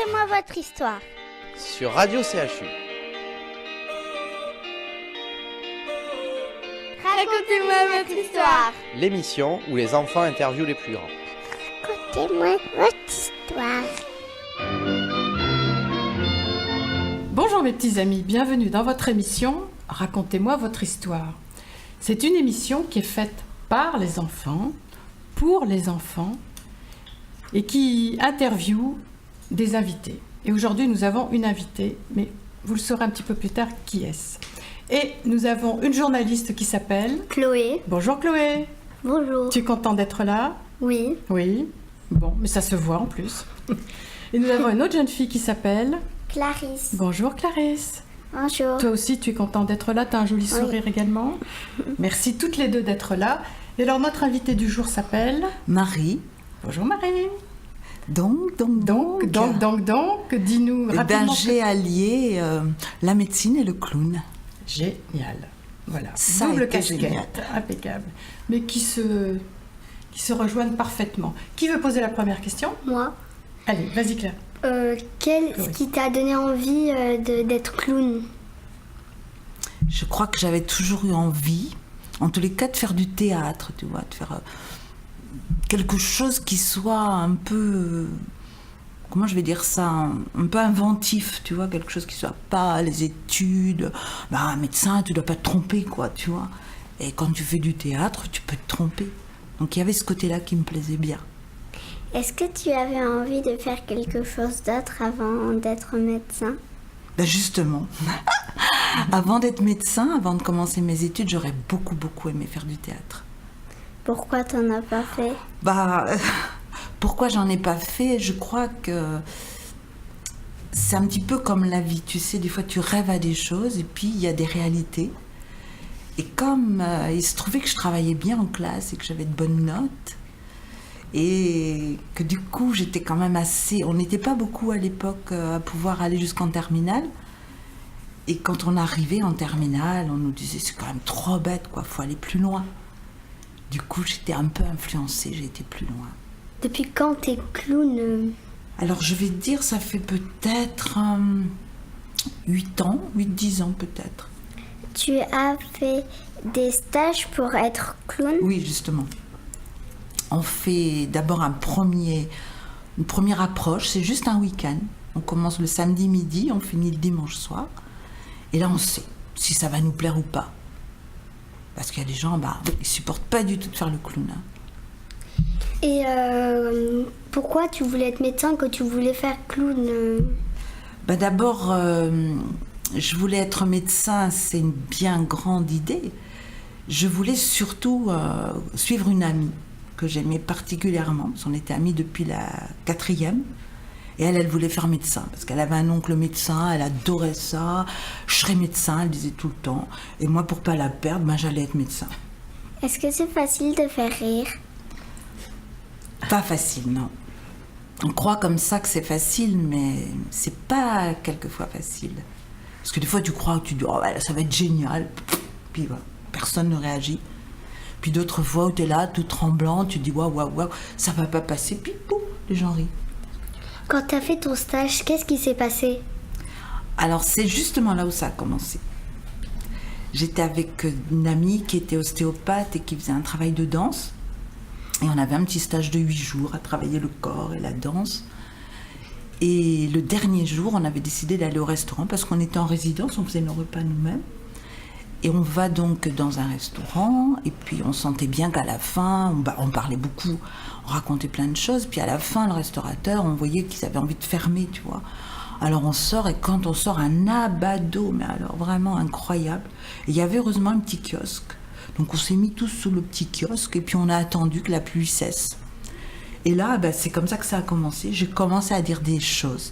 Racontez-moi votre histoire. Sur Radio CHU. Racontez-moi votre histoire. L'émission où les enfants interviewent les plus grands. Racontez-moi votre histoire. Bonjour mes petits amis, bienvenue dans votre émission Racontez-moi votre histoire. C'est une émission qui est faite par les enfants, pour les enfants, et qui interviewe des invités. Et aujourd'hui, nous avons une invitée, mais vous le saurez un petit peu plus tard qui est-ce. Et nous avons une journaliste qui s'appelle Chloé. Bonjour Chloé. Bonjour. Tu es contente d'être là? Oui. Oui. Bon, mais ça se voit en plus. Et nous avons une autre jeune fille qui s'appelle Clarisse. Bonjour Clarisse. Bonjour. Toi aussi, tu es contente d'être là, tu as un joli sourire également. Merci toutes les deux d'être là. Et alors, notre invitée du jour s'appelle Marie. Bonjour Marie. Donc, dis-nous rapidement. J'ai allié la médecine et le clown. Génial. Voilà. Ça Double a été casquette. génial. Impeccable. Mais qui se rejoignent parfaitement. Qui veut poser la première question? Moi. Allez, vas-y Claire. Qu'est-ce qui t'a donné envie d'être clown? Je crois que j'avais toujours eu envie, en tous les cas, de faire du théâtre, tu vois, de faire quelque chose qui soit un peu, comment je vais dire ça, un peu inventif, tu vois, quelque chose qui soit pas les études. Bah, un médecin, tu dois pas te tromper, quoi, tu vois. Et quand tu fais du théâtre, tu peux te tromper. Donc il y avait ce côté-là qui me plaisait bien. Est-ce que tu avais envie de faire quelque chose d'autre avant d'être médecin? Ben justement, avant d'être médecin, avant de commencer mes études, j'aurais beaucoup aimé faire du théâtre. Pourquoi t'en as pas fait? Pourquoi j'en ai pas fait? Je crois que c'est un petit peu comme la vie, tu sais, des fois tu rêves à des choses et puis il y a des réalités. Et comme il se trouvait que je travaillais bien en classe et que j'avais de bonnes notes, et que du coup j'étais quand même assez... On n'était pas beaucoup à l'époque à pouvoir aller jusqu'en terminale. Et quand on arrivait en terminale, on nous disait c'est quand même trop bête, quoi, faut aller plus loin. Du coup j'étais un peu influencée, j'ai été plus loin. Depuis quand t'es clown? Alors je vais te dire, ça fait peut-être 8 ans, 8-10 ans peut-être. Tu as fait des stages pour être clown? Oui, justement. On fait d'abord une première approche, c'est juste un week-end. On commence le samedi midi, on finit le dimanche soir. Et là, on sait si ça va nous plaire ou pas. Parce qu'il y a des gens, ils supportent pas du tout de faire le clown. Hein. Et pourquoi tu voulais être médecin que tu voulais faire clown? D'abord, je voulais être médecin, c'est une bien grande idée. Je voulais surtout suivre une amie que j'aimais particulièrement, parce qu'on était amis depuis la 4e, et elle voulait faire médecin, parce qu'elle avait un oncle médecin, elle adorait ça, je serais médecin, elle disait tout le temps, et moi pour pas la perdre, j'allais être médecin. Est-ce que c'est facile de faire rire? Pas facile, non. On croit comme ça que c'est facile, mais c'est pas quelquefois facile. Parce que des fois tu crois, tu dis, ça va être génial, puis voilà, personne ne réagit. Puis d'autres fois où tu es là, tout tremblant, tu dis waouh, ça va pas passer, puis pouf, les gens rient. Quand tu as fait ton stage, qu'est-ce qui s'est passé? Alors c'est justement là où ça a commencé. J'étais avec une amie qui était ostéopathe et qui faisait un travail de danse. Et on avait un petit stage de 8 jours à travailler le corps et la danse. Et le dernier jour, on avait décidé d'aller au restaurant parce qu'on était en résidence, on faisait nos repas nous-mêmes. Et on va donc dans un restaurant, et puis on sentait bien qu'à la fin, on parlait beaucoup, on racontait plein de choses, puis à la fin, le restaurateur, on voyait qu'ils avaient envie de fermer, tu vois. Alors on sort, et quand on sort, un abado, mais alors vraiment incroyable. Et il y avait heureusement un petit kiosque. Donc on s'est mis tous sous le petit kiosque, et puis on a attendu que la pluie cesse. Et là, c'est comme ça que ça a commencé. J'ai commencé à dire des choses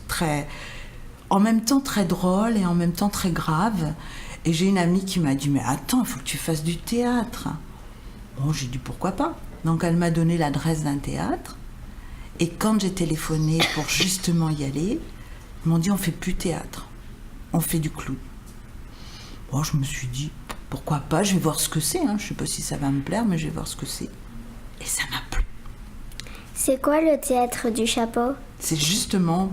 en même temps très drôles, et en même temps très graves. Et j'ai une amie qui m'a dit « Mais attends, il faut que tu fasses du théâtre !» Bon, j'ai dit « Pourquoi pas ?» Donc elle m'a donné l'adresse d'un théâtre. Et quand j'ai téléphoné pour justement y aller, ils m'ont dit « On fait plus théâtre, on fait du clown. » Bon, je me suis dit « Pourquoi pas, je vais voir ce que c'est. Je sais pas si ça va me plaire, mais je vais voir ce que c'est. » Et ça m'a plu. C'est quoi le théâtre du chapeau? C'est justement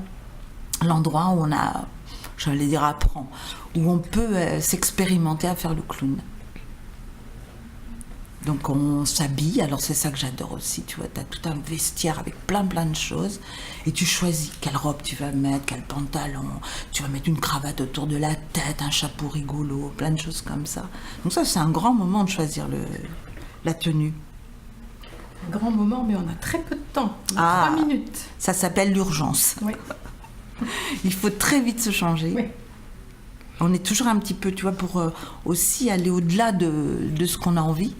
l'endroit où on a, j'allais dire apprend, où on peut s'expérimenter à faire le clown. Donc on s'habille, alors c'est ça que j'adore aussi, tu vois, tu as tout un vestiaire avec plein de choses, et tu choisis quelle robe tu vas mettre, quel pantalon, tu vas mettre une cravate autour de la tête, un chapeau rigolo, plein de choses comme ça. Donc ça, c'est un grand moment de choisir la tenue. Un grand moment, mais on a très peu de temps. On a 3 minutes. Ça s'appelle l'urgence. Oui. Il faut très vite se changer. Oui. On est toujours un petit peu, tu vois, pour aussi aller au-delà de ce qu'on a envie.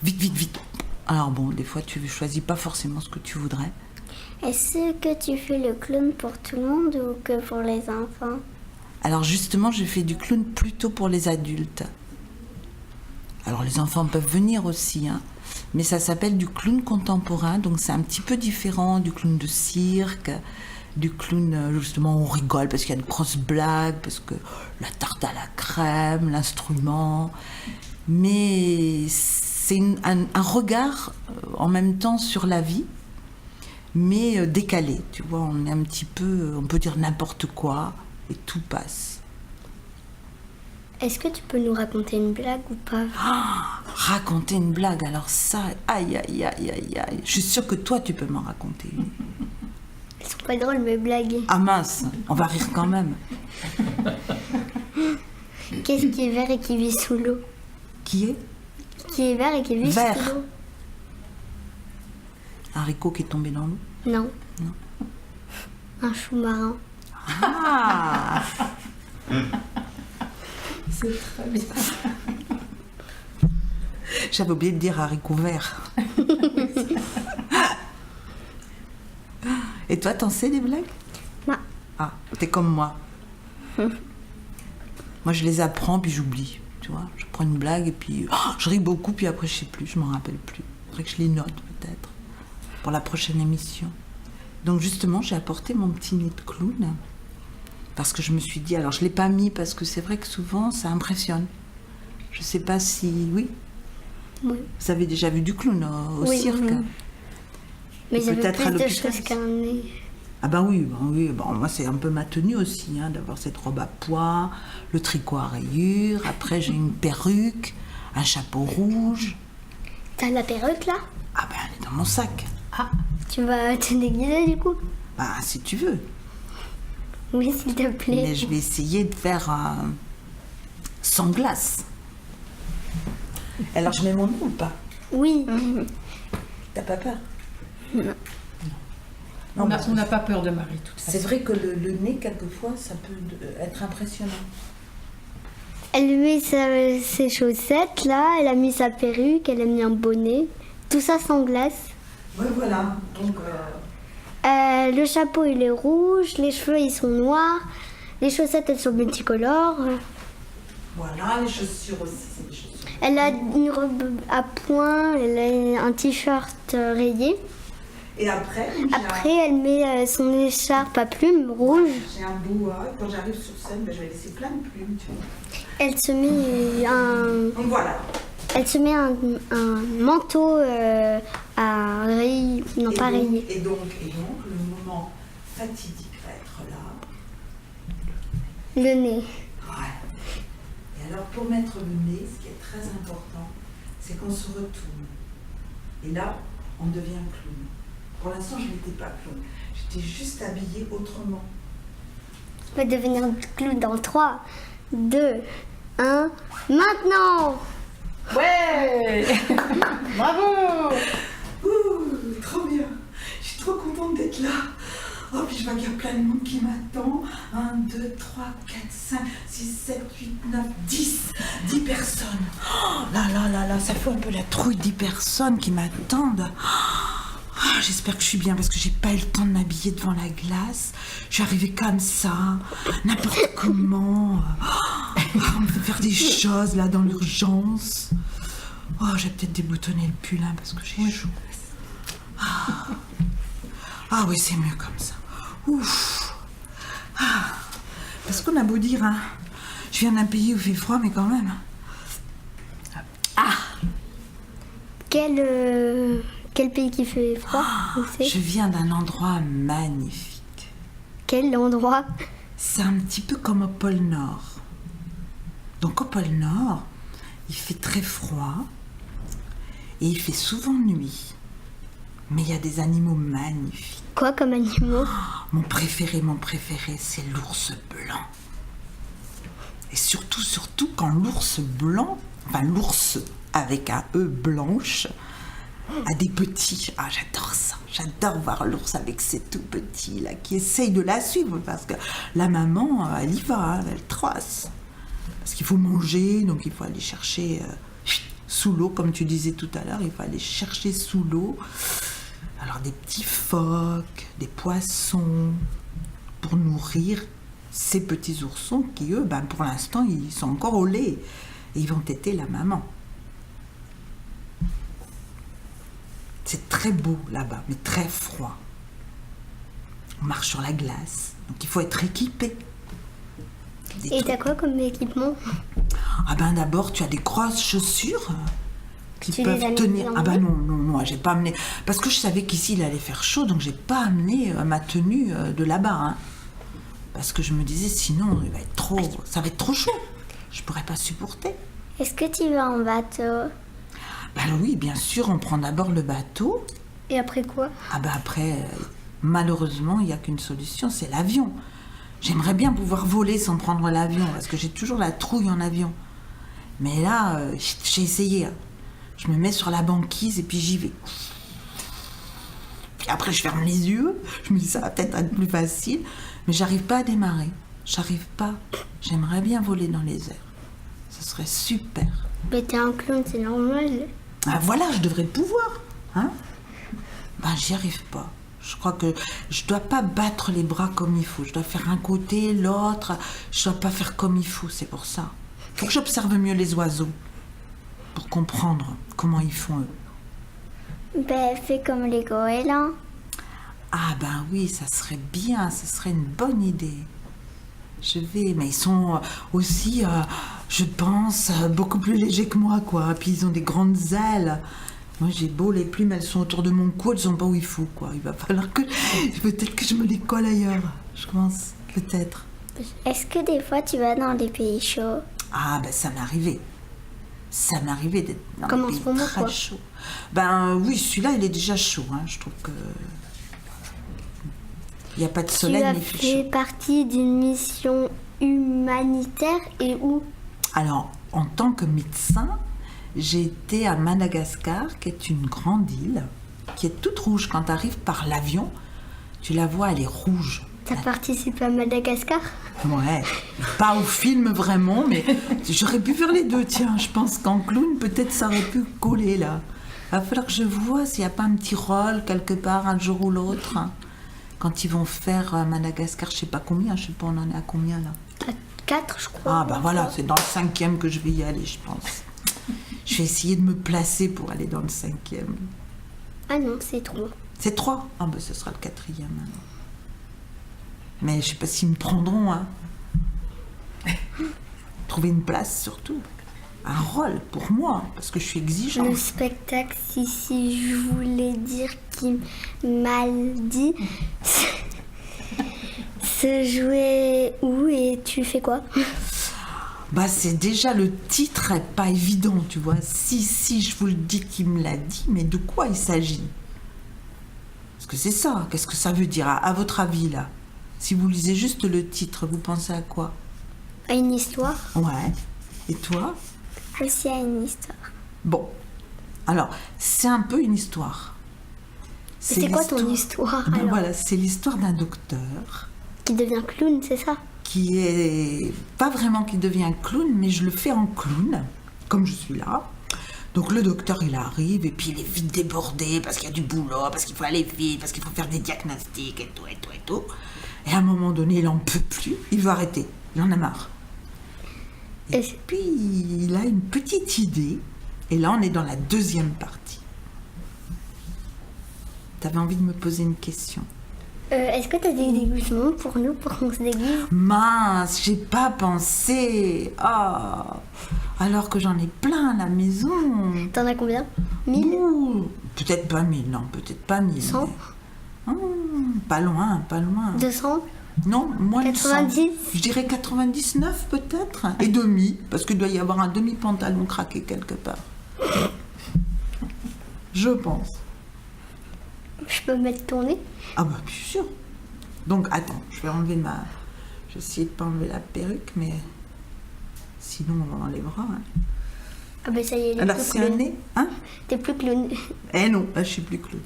Vite. Alors bon, des fois, tu ne choisis pas forcément ce que tu voudrais. Est-ce que tu fais le clown pour tout le monde ou que pour les enfants? Alors justement, je fais du clown plutôt pour les adultes. Alors les enfants peuvent venir aussi, hein. Mais ça s'appelle du clown contemporain, donc c'est un petit peu différent du clown de cirque, du clown justement où on rigole parce qu'il y a de grosses blagues, parce que la tarte à la crème, l'instrument. Mais c'est un regard en même temps sur la vie, mais décalé. Tu vois, on est un petit peu, on peut dire n'importe quoi et tout passe. Est-ce que tu peux nous raconter une blague ou pas? Raconter une blague, alors ça, aïe. Je suis sûre que toi, tu peux m'en raconter une. Elles sont pas drôles, mes blagues. Ah mince, on va rire quand même. Qu'est-ce qui est vert et qui vit sous l'eau? Qui est? Qui est vert et qui vit Vert. sous l'eau? Un haricot qui est tombé dans l'eau? Non. Non. Un chou marin. Ah. C'est très bien. J'avais oublié de dire haricot vert. Et toi, t'en sais des blagues? Non. Ah, t'es comme moi. Moi, je les apprends puis j'oublie. Tu vois, je prends une blague et puis je ris beaucoup puis après je sais plus, je m'en rappelle plus. Il faudrait que je les note peut-être pour la prochaine émission. Donc justement, j'ai apporté mon petit nez de clown parce que je me suis dit, alors je l'ai pas mis parce que c'est vrai que souvent ça impressionne. Je sais pas si, oui. Oui. Vous avez déjà vu du clown au Oui, cirque? oui. Mais Et j'avais peut-être à plus de l'hôpital. choses qu'un nez. Ah ben oui, bon, moi c'est un peu ma tenue aussi, hein, d'avoir cette robe à pois, le tricot à rayures, après j'ai une perruque, un chapeau rouge. T'as la perruque là? Ah ben elle est dans mon sac. Ah, tu vas te déguiser du coup? Bah si tu veux. Oui, s'il te plaît. Mais je vais essayer de faire sans glace. Alors je mets mon nez ou pas? Oui. T'as pas peur? Non. On n'a pas peur de Marie, de toute façon. C'est vrai que le nez, quelquefois, ça peut être impressionnant. Elle met ses chaussettes là, elle a mis sa perruque, elle a mis un bonnet. Tout ça sans glace. Ouais, voilà. Donc, Le chapeau il est rouge, les cheveux ils sont noirs, les chaussettes elles sont multicolores. voilà, les chaussures aussi, c'est des chaussures. Elle a une robe à pois, elle a un t-shirt rayé. Et après, Après elle met son écharpe à plumes rouge. j'ai un boa. Quand j'arrive sur scène, je vais laisser plein de plumes, tu vois. Elle se met Donc voilà. un manteau à rayé, non pas rayé. Et donc, le moment fatidique va être là. Le nez. Ouais. Et alors, pour mettre le nez, ce qui est très important, c'est qu'on se retourne. Et là, on devient clown. Pour l'instant, je n'étais pas clown. J'étais juste habillée autrement. On va devenir clown dans 3, 2, 1, maintenant! Ouais. Bravo. Ouh, trop bien. Je suis trop contente d'être là. Oh, puis je vois qu'il y a plein de monde qui m'attend. 1, 2, 3, 4, 5, 6, 7, 8, 9, 10. 10 personnes. Oh, là, ça fait un peu la trouille, 10 personnes qui m'attendent. Ah, j'espère que je suis bien parce que j'ai pas eu le temps de m'habiller devant la glace. Je suis arrivée comme ça, n'importe comment. On me fait faire des choses là dans l'urgence. Oh, j'ai peut-être déboutonné le pull hein, parce que j'ai chaud. Ah oui, c'est mieux comme ça. Ouf. Ah. Parce qu'on a beau dire, hein, je viens d'un pays où il fait froid, mais quand même. Quel pays qui fait froid? Où c'est Je viens d'un endroit magnifique. Quel endroit? C'est un petit peu comme au pôle Nord. Donc au pôle Nord, il fait très froid et il fait souvent nuit. Mais il y a des animaux magnifiques. Quoi comme animaux? Mon préféré, c'est l'ours blanc. Et surtout quand l'ours blanc, enfin l'ours avec un E blanche, a des petits. Ah, j'adore ça. J'adore voir l'ours avec ses tout petits là, qui essayent de la suivre parce que la maman, elle y va, hein, elle trace. Parce qu'il faut manger, donc il faut aller chercher sous l'eau, comme tu disais tout à l'heure, il faut aller chercher sous l'eau. Alors des petits phoques, des poissons, pour nourrir ces petits oursons qui, eux, pour l'instant, ils sont encore au lait. Et ils vont téter la maman. C'est très beau là-bas, mais très froid. On marche sur la glace, donc il faut être équipé. Et t'as quoi comme équipement? Ah d'abord, tu as des grosses chaussures qui Tu peuvent les as tenir. mises en Non, j'ai pas amené. Parce que je savais qu'ici il allait faire chaud, donc j'ai pas amené ma tenue de là-bas. Hein. Parce que je me disais, sinon, ça va être trop chaud. Je pourrais pas supporter. Est-ce que tu vas en bateau? Oui, bien sûr, on prend d'abord le bateau. Et après quoi? Après, malheureusement, il n'y a qu'une solution, c'est l'avion. J'aimerais bien pouvoir voler sans prendre l'avion, parce que j'ai toujours la trouille en avion. Mais là, j'ai essayé. Hein. Je me mets sur la banquise et puis j'y vais. Puis après, je ferme les yeux. Je me dis, ça va peut-être être plus facile. Mais j'arrive pas à démarrer. J'arrive pas. J'aimerais bien voler dans les airs. Ce serait super. Mais t'es un clown, c'est normal. Voilà, je devrais le pouvoir. Hein? J'y arrive pas. Je crois que je dois pas battre les bras comme il faut. Je dois faire un côté, l'autre. Je dois pas faire comme il faut, c'est pour ça. Faut que j'observe mieux les oiseaux pour comprendre comment ils font eux. Fais comme les goélands. Oui, ça serait bien, ça serait une bonne idée. Mais ils sont aussi, je pense, beaucoup plus légers que moi, quoi. Puis ils ont des grandes ailes. Moi, j'ai beau, les plumes, elles sont autour de mon cou, elles sont pas où il faut, quoi. Il va falloir peut-être que je me les colle ailleurs, je pense, peut-être. Est-ce que des fois tu vas dans des pays chauds? Ça m'est arrivé. Ça m'est arrivé d'être dans Comme des en pays ce moment, très quoi. chauds. Oui, celui-là, il est déjà chaud, hein. Je trouve que... Il n'y a pas de soleil, mais il fait Tu as fait chaud. partie d'une mission humanitaire et où? Alors, en tant que médecin, j'ai été à Madagascar, qui est une grande île, qui est toute rouge. Quand tu arrives par l'avion, tu la vois, elle est rouge. T'as participé à Madagascar? Ouais, pas au film vraiment, mais j'aurais pu faire les deux. Tiens, je pense qu'en clown, peut-être ça aurait pu coller là. Il va falloir que je vois s'il n'y a pas un petit rôle quelque part un jour ou l'autre. Hein. Quand ils vont faire Madagascar, je sais pas combien, je sais pas, on en est à combien là? À 4, je crois. Voilà, c'est dans le 5e que je vais y aller, je pense. Je vais essayer de me placer pour aller dans le 5e. Ah non, c'est 3. C'est 3? Ce sera le 4e alors. Mais je sais pas s'ils me prendront, hein. Trouver une place surtout. Un rôle pour moi, parce que je suis exigeante. Le spectacle, si je voulais dire qui mal dit, se jouait où et tu fais quoi? C'est déjà le titre est pas évident, tu vois. Si je vous le dis qui me l'a dit, mais de quoi il s'agit? Parce que c'est ça, qu'est-ce que ça veut dire à votre avis là? Si vous lisez juste le titre, vous pensez à quoi? À une histoire? Ouais. Et toi? Aussi à une histoire. Bon. Alors, c'est un peu une histoire. C'est quoi ton histoire alors? Voilà, c'est l'histoire d'un docteur Qui devient clown, c'est ça? qui est pas vraiment qui devient clown, mais je le fais en clown, comme je suis là. Donc le docteur, il arrive et puis il est vite débordé parce qu'il y a du boulot, parce qu'il faut aller vite, parce qu'il faut faire des diagnostics et tout, et tout, et tout. Et à un moment donné, il en peut plus, il veut arrêter, il en a marre. Et puis, il a une petite idée, et là, on est dans la deuxième partie. T'avais envie de me poser une question? Est-ce que t'as des déguisements pour nous, pour qu'on se déguise? Mince, j'ai pas pensé. Alors que j'en ai plein à la maison. T'en as combien? 1000? Peut-être pas 1000, non, peut-être pas 1000. 100? Mais... pas loin, pas loin. 200? Non, moins de 100. 90. Je dirais 99 peut-être. Et demi, parce qu'il doit y avoir un demi-pantalon craqué quelque part. Je pense. Je peux mettre ton nez? Ah bah bien sûr. Donc attends, je vais enlever ma... Je vais essayer de pas enlever la perruque, mais... Sinon on l'enlèvera. Hein. Ah ben ça y est, il est Alors plus c'est un clown. nez, hein? T'es plus clown. Eh non, là je suis plus clown.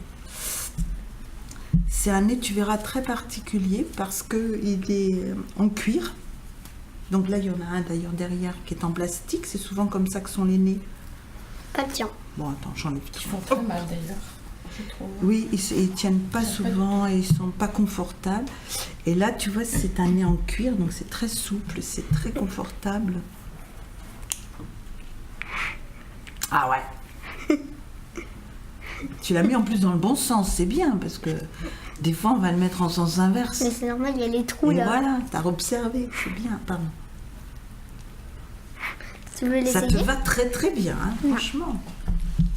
C'est un nez, tu verras, très particulier parce qu'il est en cuir. Donc là, il y en a un d'ailleurs derrière qui est en plastique. C'est souvent comme ça que sont les nez. Pas le tien. Bon, attends, j'enlève Ils tout. font très mal d'ailleurs, je trouve. Oui, ils tiennent pas souvent et ils sont pas confortables. Et là, tu vois, c'est un nez en cuir, donc c'est très souple, c'est très confortable. Ah ouais. Tu l'as mis en plus dans le bon sens, c'est bien, parce que des fois, on va le mettre en sens inverse. Mais c'est normal, il y a les trous Et là. voilà, t'as observé, c'est bien, pardon. Tu veux Ça te l'essayer? va très très bien, hein, franchement.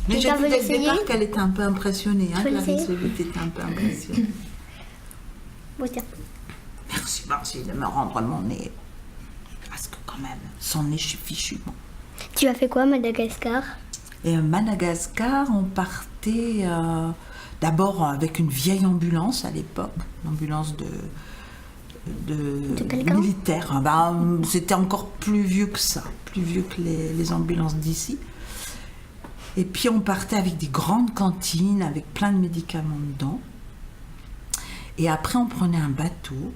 Mais j'ai Quelqu'un vu veut dès le l'essayer? départ qu'elle était un peu impressionnée, hein, Tu veux Clarisse, l'essayer? j'ai vu que t'étais un peu impressionnée. Bon, tiens. Merci de me rendre mon nez. Parce que quand même, son nez, je suis fichu. Bon. Tu as fait quoi à Madagascar? Et à Madagascar, on partait d'abord avec une vieille ambulance à l'époque, une ambulance de quelqu'un? militaire. Ah ben, c'était encore plus vieux que ça, plus vieux que les ambulances d'ici. Et puis on partait avec des grandes cantines, avec plein de médicaments dedans. Et après on prenait un bateau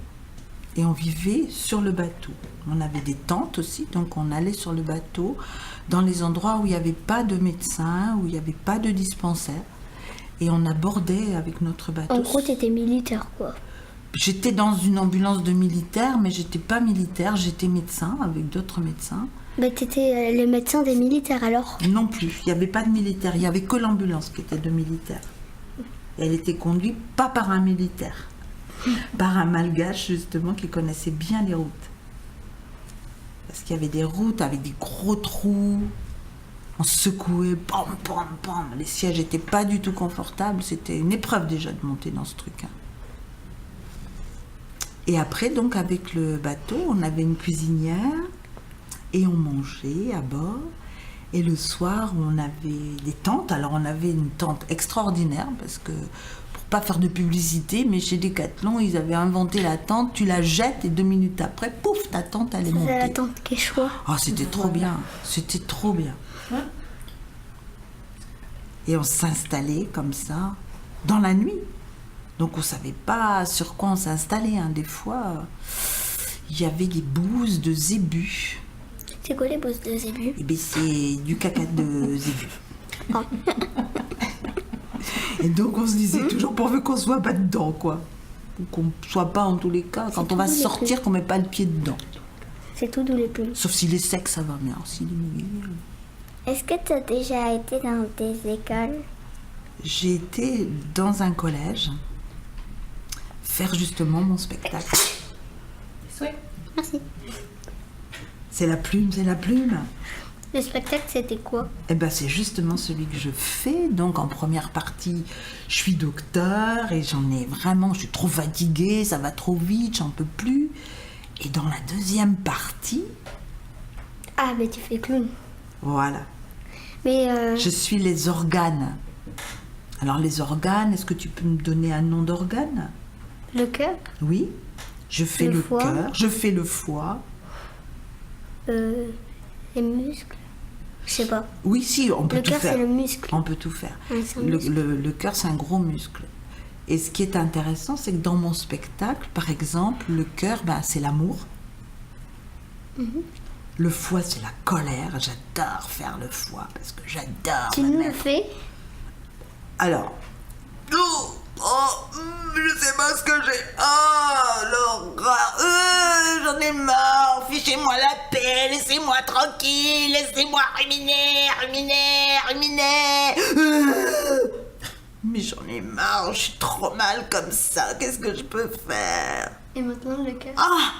et on vivait sur le bateau. On avait des tentes aussi, donc on allait sur le bateau dans les endroits où il n'y avait pas de médecin, où il n'y avait pas de dispensaire. Et on abordait avec notre bateau. En gros, t'étais militaire quoi. J'étais dans une ambulance de militaire, mais j'étais pas militaire, j'étais médecin avec d'autres médecins. Bah t'étais le médecin des militaires alors. Non plus, il n'y avait pas de militaire, il n'y avait que l'ambulance qui était de militaire. Et elle était conduite pas par un militaire, par un malgache justement qui connaissait bien les routes. Parce qu'il y avait des routes avec des gros trous, on secouait, pam, pam, pam. Les sièges n'étaient pas du tout confortables, c'était une épreuve déjà de monter dans ce truc. Hein. Et après, donc avec le bateau, on avait une cuisinière et on mangeait à bord. Et le soir, on avait des tentes. Alors, on avait une tente extraordinaire parce que, pour pas faire de publicité, mais chez Decathlon, ils avaient inventé la tente. Tu la jettes et 2 minutes après, pouf, ta tente, elle est montée. C'est la tante Quechua. Oh, c'était trop bien. C'était trop bien. Et on s'installait comme ça, dans la nuit. Donc, on savait pas sur quoi on s'installait. Hein. Des fois, il y avait des bouses de zébus. C'est quoi les bosses de zébu? Eh bien, c'est du caca de zébu. Oh. Et donc, on se disait toujours pourvu qu'on soit pas dedans, quoi. Ou qu'on soit pas, en tous les cas, quand on va tout les sortir, qu'on met pas le pied dedans. C'est tout d'où les plumes. Sauf s'il est sec, ça va bien. S'il est mouillé. Est-ce que tu as déjà été dans des écoles? J'ai été dans un collège faire justement mon spectacle. Souhait. Merci. C'est la plume, c'est la plume. Le spectacle, c'était quoi? Eh ben, c'est justement celui que je fais. Donc, en première partie, je suis docteur et j'en ai vraiment... Je suis trop fatiguée, ça va trop vite, j'en peux plus. Et dans la deuxième partie, Ah, mais tu fais clown. voilà, Mais je suis les organes. Alors, les organes, est-ce que tu peux me donner un nom d'organe? le cœur, Oui. Je fais Le le foie. cœur, je fais le foie. les muscles. Je sais pas. Oui, si, on peut Le tout cœur, faire. c'est le muscle. On peut tout faire. Ouais, c'est un Le, muscle. le cœur, c'est un gros muscle. Et ce qui est intéressant, c'est que dans mon spectacle, par exemple, le cœur, ben, c'est l'amour. Le foie, c'est la colère. J'adore faire le foie parce que j'adore. Tu me nous le mettre- fais? Alors, je sais pas ce que j'ai. J'en ai marre. Fichez-moi la paix. Laissez-moi tranquille. Laissez-moi ruminer. Mais j'en ai marre. Je suis trop mal comme ça. Qu'est-ce que je peux faire? Et maintenant, le cœur? Ah,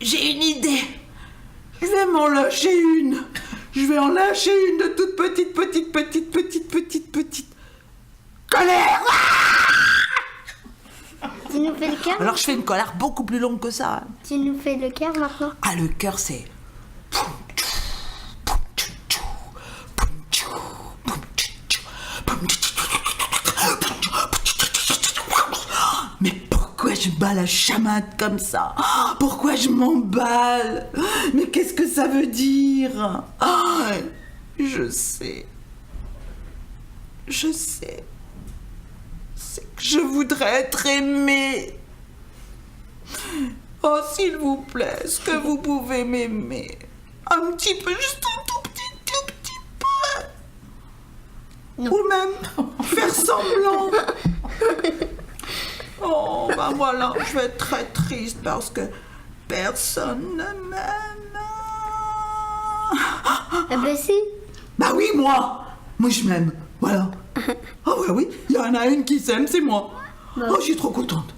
j'ai une idée. Je vais m'en lâcher une. Je vais en lâcher une de toute petite. Colère. Dis-nous nous fais le cœur? Alors je fais une colère beaucoup plus longue que ça. Hein. Tu nous fais le cœur maintenant? Ah, le cœur, c'est... Mais pourquoi je bats la chamade comme ça? Pourquoi je m'emballe? Mais qu'est-ce que ça veut dire? Ah, je sais. Je sais. C'est que je voudrais être aimée. Oh, s'il vous plaît, est-ce que vous pouvez m'aimer? Un petit peu, juste un tout petit peu. Non. Ou même faire semblant. Oh, ben voilà, je vais être très triste parce que personne ne m'aime. Ah ben si. Bah oui, moi. Moi, je m'aime. Voilà. Ah ouais, oui, il y en a une qui s'aime, c'est moi. Bah. Oh, je suis trop contente.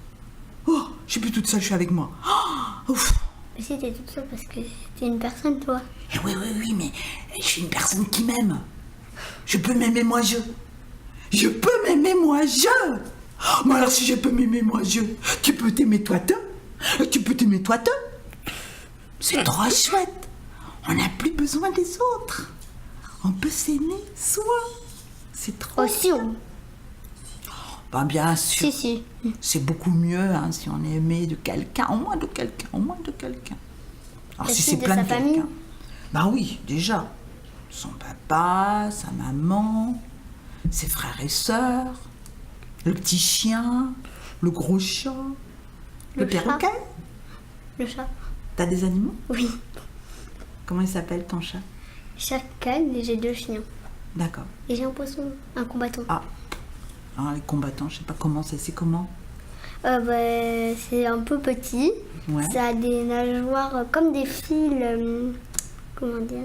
Oh, je suis plus toute seule, je suis avec moi. Oh, ouf. Mais si t'es toute seule parce que t'es une personne, toi. Eh oui, mais je suis une personne qui m'aime. Je peux m'aimer moi, je. Je peux m'aimer moi, je. Oh, mais alors si je peux m'aimer moi, je. Tu peux t'aimer toi, deux. Tu peux t'aimer toi, deux. C'est trop chouette. On n'a plus besoin des autres. On peut s'aimer soi. C'est trop. Aussi, on... Bah, bien sûr. Si. C'est beaucoup mieux hein, si on est aimé de quelqu'un, au moins de quelqu'un, au moins de quelqu'un. Alors si Aussi c'est de plein sa de famille. quelqu'un. Bah oui, déjà. Son papa, sa maman, ses frères et sœurs, le petit chien, le gros chat, le chat. perroquet. Le chat. T'as des animaux? Oui. Comment il s'appelle ton chat? Chaque canne, j'ai 2 chiens. D'accord. Et j'ai un poisson, un combattant. Ah. Alors les combattants, je sais pas comment c'est comment. C'est un peu petit. Ouais. Ça a des nageoires comme des fils. Comment dire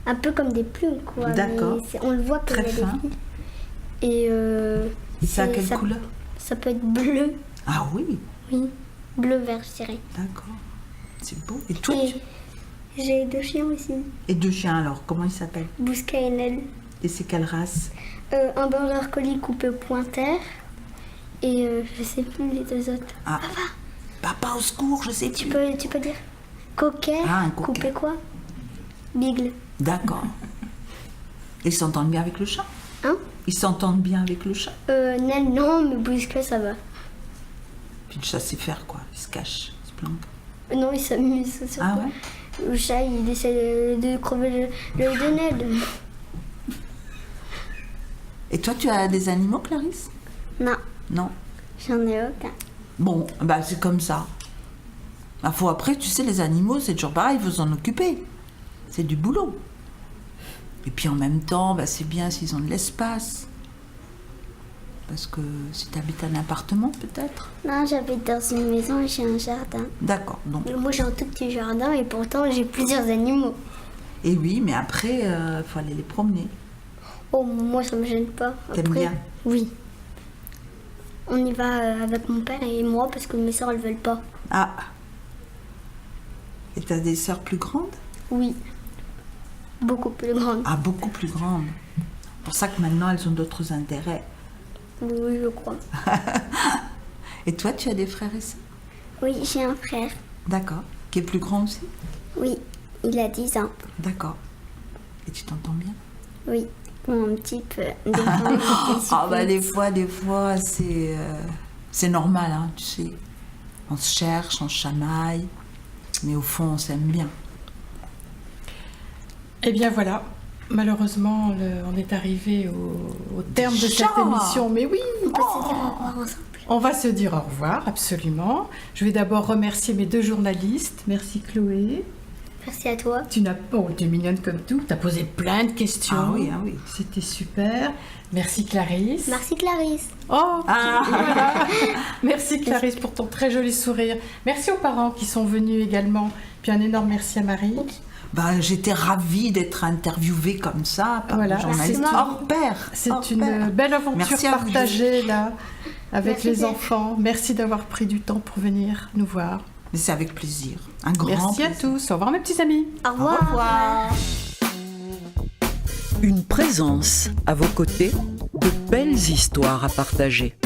un peu comme des plumes, quoi. D'accord. Mais on le voit quand Très il y a fin. des fils. Et C'est à quelle couleur? Ça peut être bleu. Ah oui, Oui. Bleu-vert, je dirais. d'accord. C'est beau. Et toi, Et j'ai 2 chiens aussi. Et 2 chiens alors, comment ils s'appellent? Bousca et Nel. Et c'est quelle race? Un border collie coupé pointer. Et je sais plus les 2 autres. Ah, papa au secours, je sais Tu plus. peux dire coquet, Ah, un coquet. coupé quoi? Bigle. D'accord. Ils s'entendent bien avec le chat? Hein? Ils s'entendent bien avec le chat? Nel, non, mais Bousca, ça va. Puis le chat sait faire quoi? Il se cache, il se planque. Non, il s'amuse surtout. Ah ouais? Le chat, il essaie de crever l'œil de Ned. Et toi, tu as des animaux, Clarisse? Non, Non? j'en ai aucun. Bon, bah c'est comme ça. Bah, faut après, tu sais, les animaux, c'est toujours pareil, il faut s'en occuper. C'est du boulot. Et puis en même temps, bah, c'est bien s'ils ont de l'espace. Parce que si tu habites un appartement, peut-être. Non, j'habite dans une maison et j'ai un jardin. D'accord, donc. Mais moi, j'ai un tout petit jardin et pourtant, j'ai plusieurs animaux. Et oui, mais après, faut aller les promener. Oh, moi, ça me gêne pas. T'aimes Après, bien? Oui. On y va avec mon père et moi parce que mes soeurs, elles veulent pas. Ah. Et t'as des sœurs plus grandes? Oui. Beaucoup plus grandes. Ah, beaucoup plus grandes. C'est pour ça que maintenant, elles ont d'autres intérêts. Oui, je crois. Et toi, tu as des frères et sœurs? Oui, j'ai un frère. D'accord. Qui est plus grand aussi? Oui, il a 10 ans. D'accord. Et tu t'entends bien? Oui, un petit peu. Des fois, il était Ah bah super. des fois, c'est normal, hein, tu sais. On se cherche, on se chamaille, mais au fond, on s'aime bien. Eh bien voilà, malheureusement, on est arrivé au terme de cette Déjà émission. Mais oui, On peut se dire au revoir ensemble. on va se dire au revoir, absolument. Je vais d'abord remercier mes 2 journalistes. Merci Chloé. Merci à toi. Tu es mignonne comme tout. Tu as posé plein de questions. Ah oui, ah oui. C'était super. Merci Clarisse. Merci Clarisse. Oh, Ah. voilà. Merci Clarisse pour ton très joli sourire. Merci aux parents qui sont venus également. Puis un énorme merci à Marie. Bah, j'étais ravie d'être interviewée comme ça par Voilà. une journaliste Merci, Marie. hors pair. C'est hors une pair. belle aventure Merci à vous partagée là avec Merci, les Pierre. enfants. Merci d'avoir pris du temps pour venir nous voir. Mais c'est avec plaisir. Un grand Merci à plaisir. tous. Au revoir mes petits amis. Au revoir. Au revoir. Une présence à vos côtés, de belles histoires à partager.